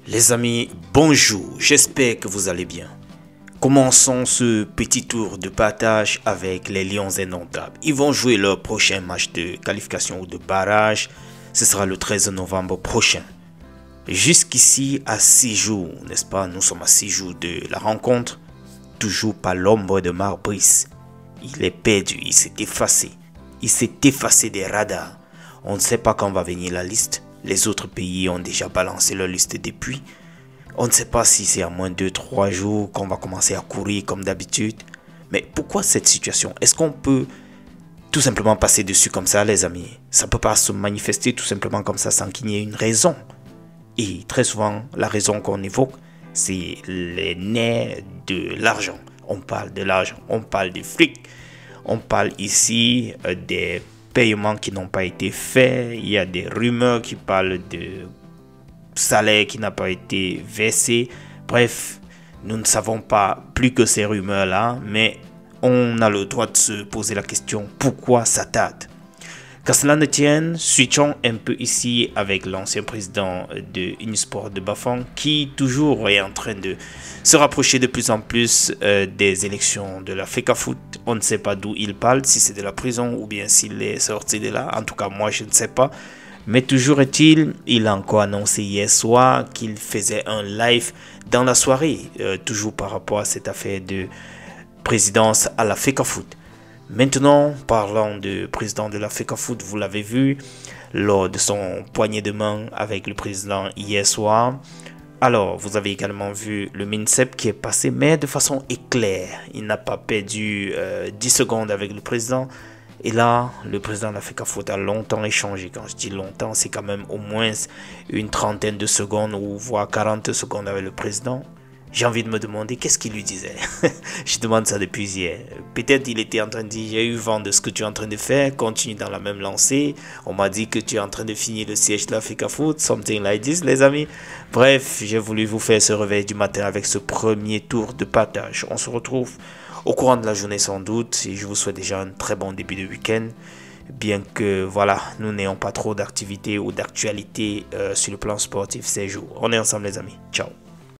Les amis, bonjour, j'espère que vous allez bien. Commençons ce petit tour de partage avec les Lions indomptables. Ils vont jouer leur prochain match de qualification ou de barrage. Ce sera le 13 novembre prochain. Jusqu'ici, à 6 jours, n'est-ce pas? Nous sommes à 6 jours de la rencontre. Toujours pas l'ombre de Marc Brice. Il est perdu, il s'est effacé. Il s'est effacé des radars. On ne sait pas quand va venir la liste. Les autres pays ont déjà balancé leur liste depuis. On ne sait pas si c'est à moins de 2-3 jours qu'on va commencer à courir comme d'habitude. Mais pourquoi cette situation? Est-ce qu'on peut tout simplement passer dessus comme ça, les amis? Ça ne peut pas se manifester tout simplement comme ça sans qu'il y ait une raison. Et très souvent, la raison qu'on évoque, c'est les nerfs de l'argent. On parle de l'argent, on parle des fric. On parle ici des paiements qui n'ont pas été faits. Il y a des rumeurs qui parlent de salaire qui n'a pas été versé. Bref, nous ne savons pas plus que ces rumeurs-là, mais on a le droit de se poser la question pourquoi ça tarde. Qu'à cela ne tienne, switchons un peu ici avec l'ancien président de Unisport de Bafang qui toujours est en train de se rapprocher de plus en plus des élections de la FECAFOOT. On ne sait pas d'où il parle, si c'est de la prison ou bien s'il est sorti de là. En tout cas, moi, je ne sais pas. Mais toujours est-il, il a encore annoncé hier soir qu'il faisait un live dans la soirée, toujours par rapport à cette affaire de présidence à la FECAFOOT. Maintenant, parlant de président de la FECAFOOT, vous l'avez vu lors de son poignet de main avec le président hier soir. Alors, vous avez également vu le MINSEP qui est passé, mais de façon éclair. Il n'a pas perdu 10 secondes avec le président. Et là, le président de la FECAFOOT a longtemps échangé. Quand je dis longtemps, c'est quand même au moins une trentaine de secondes ou voire 40 secondes avec le président. J'ai envie de me demander qu'est-ce qu'il lui disait. Je demande ça depuis hier. Peut-être il était en train de dire, j'ai eu vent de ce que tu es en train de faire, continue dans la même lancée. On m'a dit que tu es en train de finir le siège de la FECAFOOT, something like this, les amis. Bref, j'ai voulu vous faire ce réveil du matin avec ce premier tour de partage. On se retrouve au courant de la journée sans doute et je vous souhaite déjà un très bon début de week-end. Bien que voilà, nous n'ayons pas trop d'activités ou d'actualités sur le plan sportif ces jours. On est ensemble les amis. Ciao.